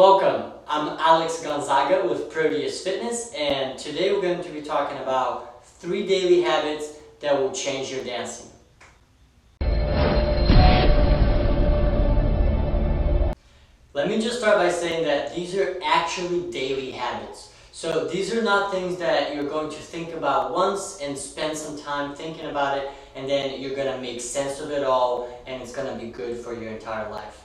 Welcome, I'm Alex Gonzaga with Proteus Fitness, and today we're going to be talking about 3 daily habits that will change your dancing. Let me just start by saying that these are actually daily habits. So these are not things that you're going to think about once and spend some time thinking about it, and then you're going to make sense of it all and it's going to be good for your entire life.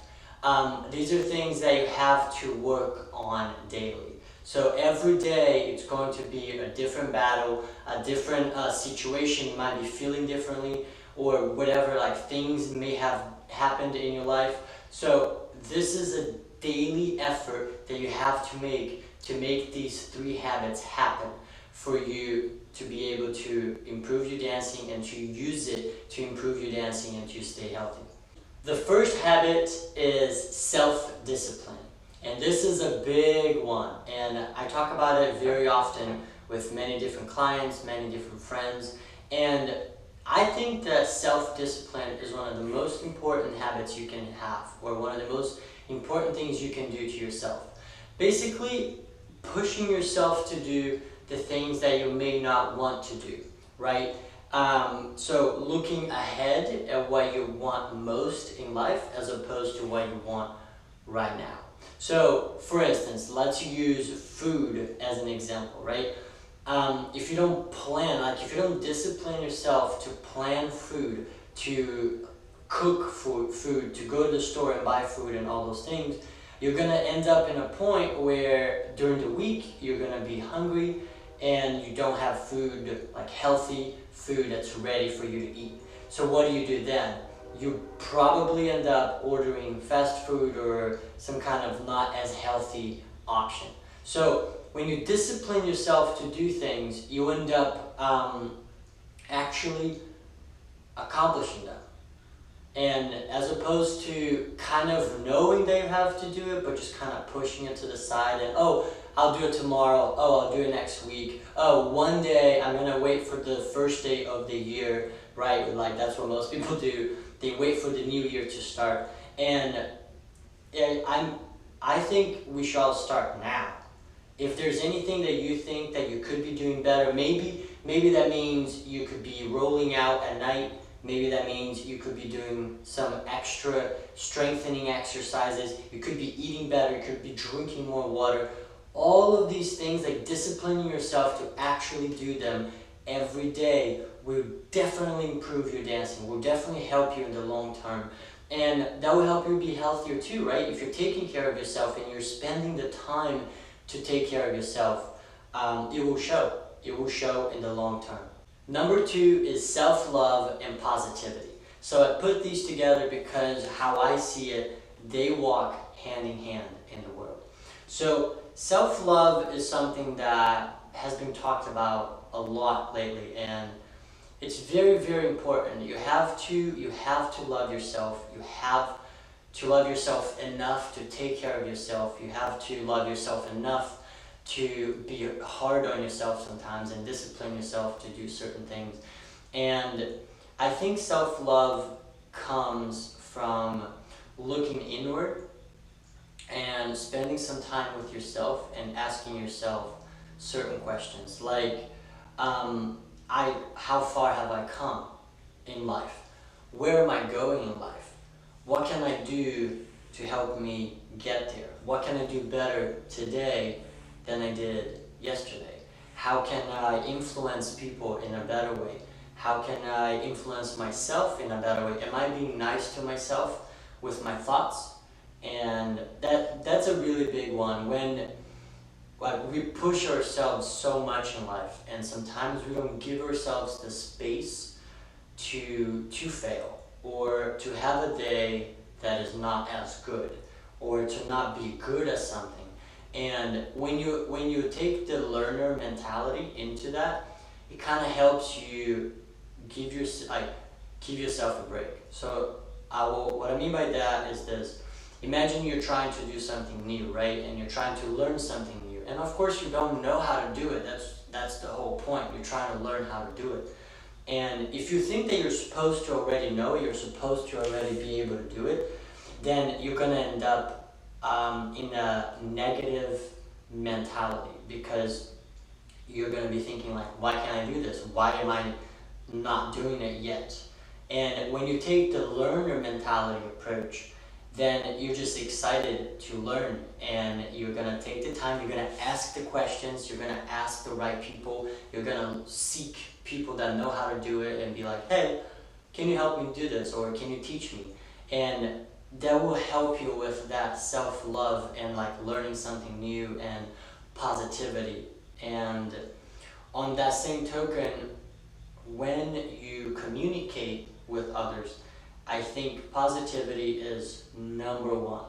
These are things that you have to work on daily. So every day it's going to be a different battle, a different situation. You might be feeling differently or whatever, like things may have happened in your life. So this is a daily effort that you have to make these 3 habits happen for you to be able to improve your dancing and to use it to improve your dancing and to stay healthy. The first habit is self-discipline, and this is a big one, and I talk about it very often with many different clients, many different friends, and I think that self-discipline is one of the most important habits you can have, or one of the most important things you can do to yourself. Basically, pushing yourself to do the things that you may not want to do, right? So looking ahead at what you want most in life as opposed to what you want right now. So for instance, let's use food as an example, right? If you don't plan, if you don't discipline yourself to plan food, to cook food, to go to the store and buy food and all those things, you're gonna end up in a point where during the week you're gonna be hungry and you don't have food, like healthy food that's ready for you to eat. So what do then? You probably end up ordering fast food or some kind of not as healthy option. So when you discipline yourself to do things, you end up actually accomplishing them. And as opposed to kind of knowing that you have to do it, but just kind of pushing it to the side and, oh, I'll do it tomorrow, oh, I'll do it next week, oh, one day I'm gonna wait for the first day of the year, right? Like that's what most people do. They wait for the new year to start. And I think we should all start now. If there's anything that you think that you could be doing better, maybe that means you could be rolling out at night. Maybe that means you could be doing some extra strengthening exercises. You could be eating better. You could be drinking more water. All of these things, like disciplining yourself to actually do them every day, will definitely improve your dancing, will definitely help you in the long term. And that will help you be healthier too, right? If you're taking care of yourself and you're spending the time to take care of yourself, it will show. It will show in the long term. Number 2 is self-love and positivity. So I put these together because how I see it, they walk hand in hand in the world. So self-love is something that has been talked about a lot lately, and it's very, very important. You have to love yourself. You have to love yourself enough to take care of yourself. You have to love yourself enough to be hard on yourself sometimes and discipline yourself to do certain things. And I think self-love comes from looking inward and spending some time with yourself and asking yourself certain questions like, how far have I come in life? Where am I going in life? What can I do to help me get there? What can I do better today than I did yesterday? How can I influence people in a better way? How can I influence myself in a better way? Am I being nice to myself with my thoughts? And that's a really big one. When we push ourselves so much in life, and sometimes we don't give ourselves the space to fail, or to have a day that is not as good, or to not be good at something. And when you take the learner mentality into that, it kind of helps you give yourself a break. So what I mean by that is this. Imagine you're trying to do something new, right? And you're trying to learn something new. And of course you don't know how to do it. That's the whole point. You're trying to learn how to do it. And if you think that you're supposed to already know, you're supposed to already be able to do it, then you're going to end up in a negative mentality, because you're going to be thinking like, why can't I do this? Why am I not doing it yet? And when you take the learner mentality approach, then you're just excited to learn, and you're gonna take the time, you're gonna ask the questions, you're gonna ask the right people, you're gonna seek people that know how to do it and be like, hey, can you help me do this, or can you teach me? And that will help you with that self-love and like learning something new and positivity. And on that same token, when you communicate with others, I think positivity is number one.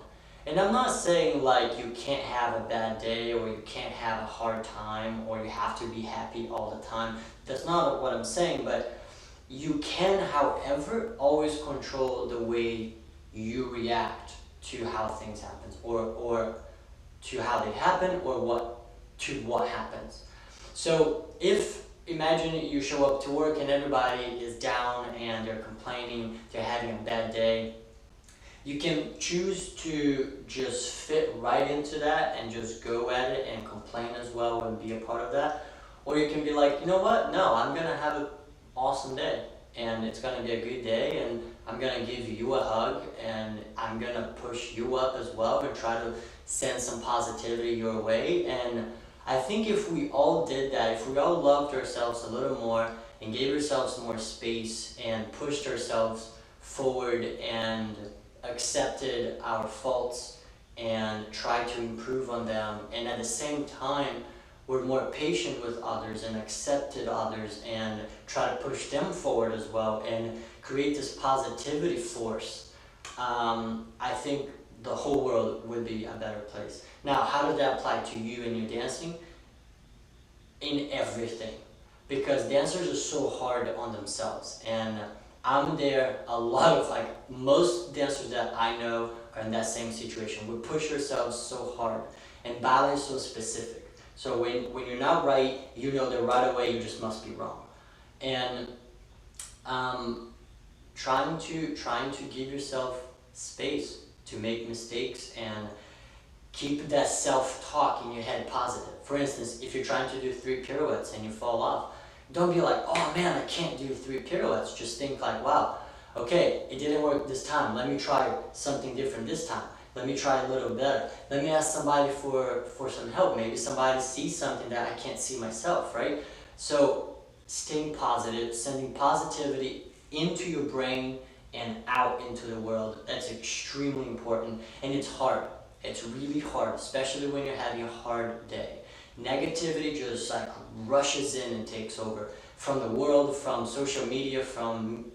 And I'm not saying like you can't have a bad day, or you can't have a hard time, or you have to be happy all the time. That's not what I'm saying, but you can, however, always control the way you react to how things happen, or to how they happen, or what happens. So if, imagine you show up to work and everybody is down and they're complaining, they're having a bad day. You can choose to just fit right into that and just go at it and complain as well and be a part of that. Or you can be like, you know what? No, I'm going to have an awesome day, and it's going to be a good day, and I'm going to give you a hug, and I'm going to push you up as well and try to send some positivity your way. And I think if we all did that, if we all loved ourselves a little more and gave ourselves more space and pushed ourselves forward and accepted our faults and tried to improve on them, and at the same time we're more patient with others and accepted others and try to push them forward as well and create this positivity force, I think the whole world would be a better place. Now, how does that apply to you and your dancing? In everything. Because dancers are so hard on themselves, and I'm there a lot of, like, most dancers that I know are in that same situation. We push ourselves so hard, and ballet is so specific. So when you're not right, you know that right away you just must be wrong. And trying to give yourself space to make mistakes and keep that self-talk in your head positive. For instance, if you're trying to do 3 pirouettes and you fall off, don't be like, oh man, I can't do 3 pirouettes. Just think like, wow, okay, it didn't work this time. Let me try something different this time. Let me try a little better. Let me ask somebody for some help. Maybe somebody sees something that I can't see myself, right? So staying positive, sending positivity into your brain and out into the world, that's extremely important. And it's hard. It's really hard, especially when you're having a hard day. Negativity just like rushes in and takes over from the world, from social media, from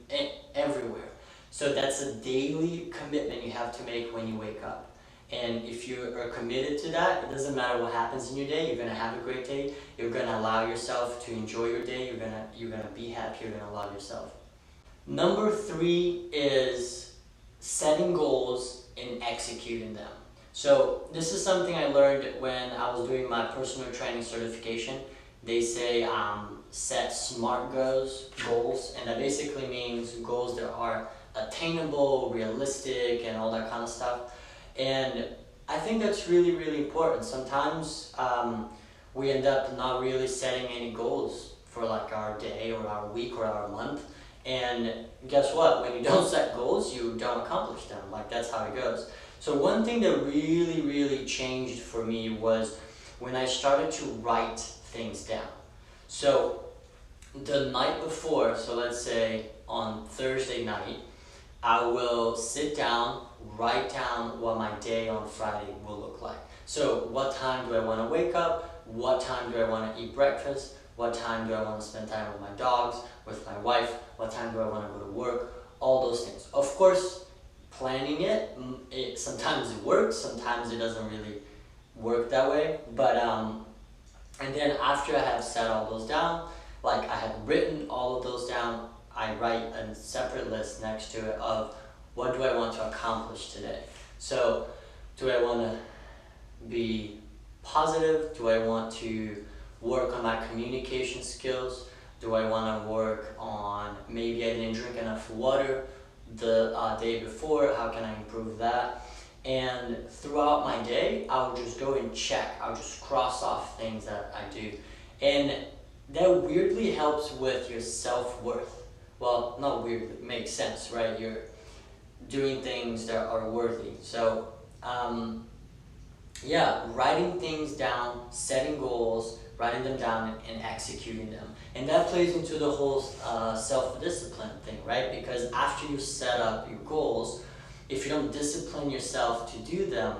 everywhere. So that's a daily commitment you have to make when you wake up. And if you are committed to that, it doesn't matter what happens in your day, you're gonna have a great day. You're gonna allow yourself to enjoy your day. You're gonna be happy. You're gonna love yourself. Number 3 is setting goals and executing them. So this is something I learned when I was doing my personal training certification. They say set SMART goals, and that basically means goals that are attainable, realistic, and all that kind of stuff. And I think that's really, really important. Sometimes we end up not really setting any goals for like our day or our week or our month. And guess what? When you don't set goals, you don't accomplish them. Like, that's how it goes. So one thing that really, really changed for me was when I started to write things down. So the night before, so let's say on Thursday night, I will sit down, write down what my day on Friday will look like. So what time do I want to wake up? What time do I want to eat breakfast? What time do I want to spend time with my dogs, with my wife? What time do I want to go to work? All those things. Of course, planning it sometimes it works, sometimes it doesn't really work that way. But and then after I have set all those down, like I have written all of those down, I write a separate list next to it of what do I want to accomplish today. So do I want to be positive? Do I want to work on my communication skills? Do I want to work on, maybe I didn't drink enough water the day before, how can I improve that? And throughout my day, I'll just go and check. I'll just cross off things that I do. And that weirdly helps with your self-worth. Well, not weirdly, it makes sense, right? You're doing things that are worthy. So, yeah, writing things down, setting goals, writing them down and executing them. And that plays into the whole self-discipline thing, right? Because after you set up your goals, if you don't discipline yourself to do them,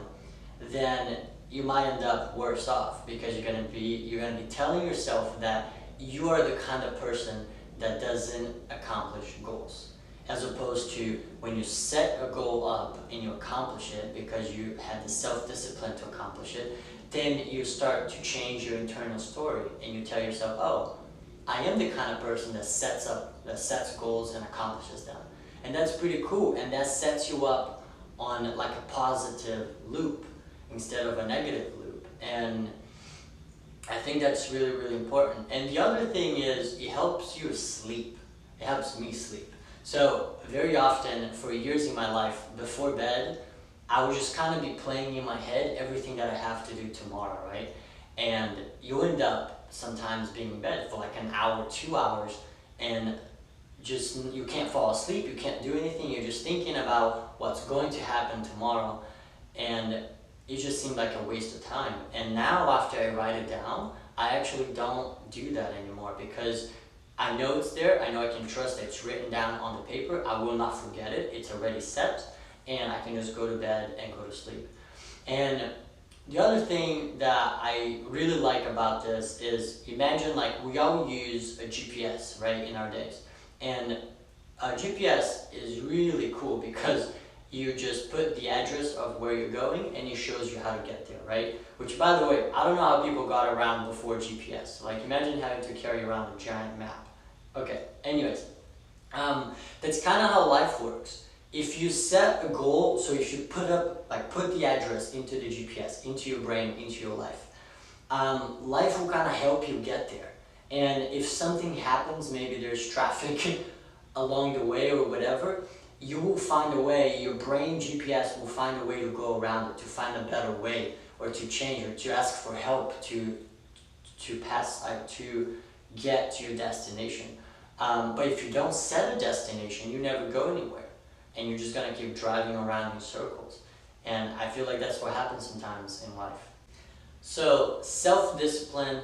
then you might end up worse off, because you're gonna be telling yourself that you are the kind of person that doesn't accomplish goals. As opposed to when you set a goal up and you accomplish it because you had the self-discipline to accomplish it, then you start to change your internal story and you tell yourself, oh, I am the kind of person that sets goals and accomplishes them. And that's pretty cool, and that sets you up on like a positive loop instead of a negative loop. And I think that's really, really important. And the other thing is, it helps you sleep. It helps me sleep. So very often, for years in my life, before bed, I would just kind of be playing in my head everything that I have to do tomorrow, right? And you end up sometimes being in bed for like an hour, 2 hours, and just you can't fall asleep, you can't do anything, you're just thinking about what's going to happen tomorrow, and it just seemed like a waste of time. And now after I write it down, I actually don't do that anymore, because I know it's there, I know I can trust that it's written down on the paper, I will not forget it, it's already set, and I can just go to bed and go to sleep. And the other thing that I really like about this is, imagine like we all use a GPS, right, in our days. And a GPS is really cool because you just put the address of where you're going and it shows you how to get there, right? Which, by the way, I don't know how people got around before GPS. Like, imagine having to carry around a giant map. Okay, anyways, that's kind of how life works. If you set a goal, so if you put the address into the GPS, into your brain, into your life, life will kind of help you get there. And if something happens, maybe there's traffic along the way or whatever, you will find a way, your brain GPS will find a way to go around it, to find a better way, or to change, or to ask for help to get to your destination. But if you don't set a destination, you never go anywhere, and you're just gonna keep driving around in circles. And I feel like that's what happens sometimes in life. So self-discipline,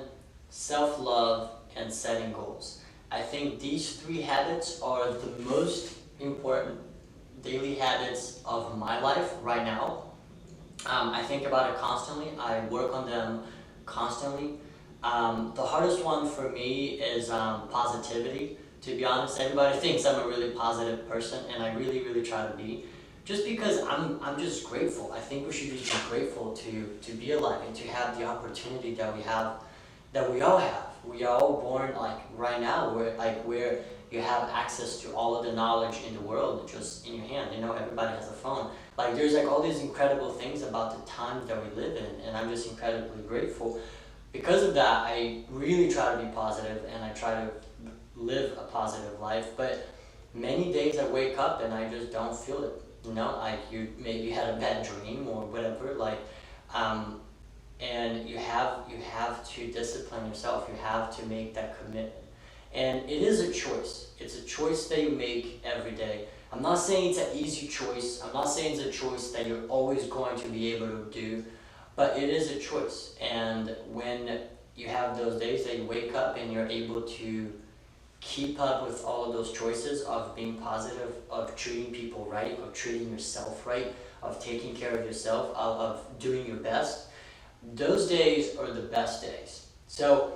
self-love, and setting goals. I think these 3 habits are the most important daily habits of my life right now. I think about it constantly. I work on them constantly. The hardest one for me is positivity. To be honest, everybody thinks I'm a really positive person, and I really, really try to be. Just because I'm just grateful. I think we should just be grateful to be alive and to have the opportunity that we have, that we all have. We are all born like right now, where you have access to all of the knowledge in the world just in your hand. You know, everybody has a phone. Like, there's like all these incredible things about the times that we live in, and I'm just incredibly grateful. Because of that, I really try to be positive, and I try to live a positive life. But many days I wake up and I just don't feel it. You know, like you maybe had a bad dream or whatever, like, and you have to discipline yourself. You have to make that commitment. And it is a choice. It's a choice that you make every day. I'm not saying it's an easy choice. I'm not saying it's a choice that you're always going to be able to do, but it is a choice. And when you have those days that you wake up and you're able to keep up with all of those choices of being positive, of treating people right, of treating yourself right, of taking care of yourself, of doing your best, those days are the best days. So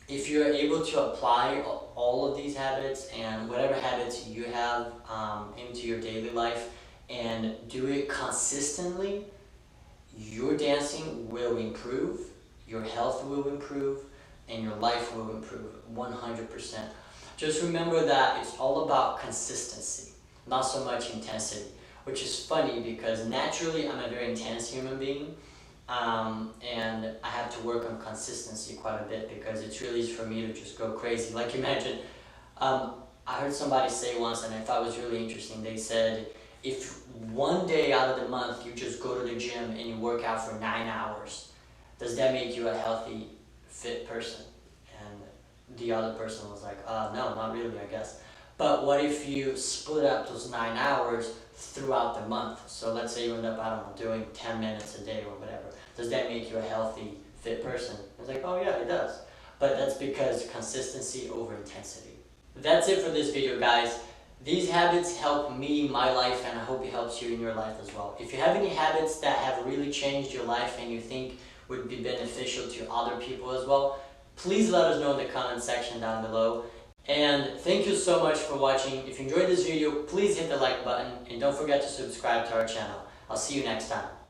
if you're able to apply all of these habits and whatever habits you have into your daily life and do it consistently, your dancing will improve, your health will improve, and your life will improve 100%. Just remember that it's all about consistency, not so much intensity, which is funny because naturally I'm a very intense human being, and I have to work on consistency quite a bit because it's really easy for me to just go crazy. Like, imagine, I heard somebody say once, and I thought it was really interesting. They said, if one day out of the month you just go to the gym and you work out for 9 hours, does that make you a healthy, fit person? And the other person was like, no, not really, I guess. But what if you split up those 9 hours throughout the month? So let's say you end up, I don't know, doing 10 minutes a day or whatever. Does that make you a healthy, fit person? It's like, oh yeah, it does. But that's because consistency over intensity. That's it for this video, guys. These habits help me, my life, and I hope it helps you in your life as well. If you have any habits that have really changed your life and you think would be beneficial to other people as well, please let us know in the comment section down below. And thank you so much for watching. If you enjoyed this video, please hit the like button and don't forget to subscribe to our channel. I'll see you next time.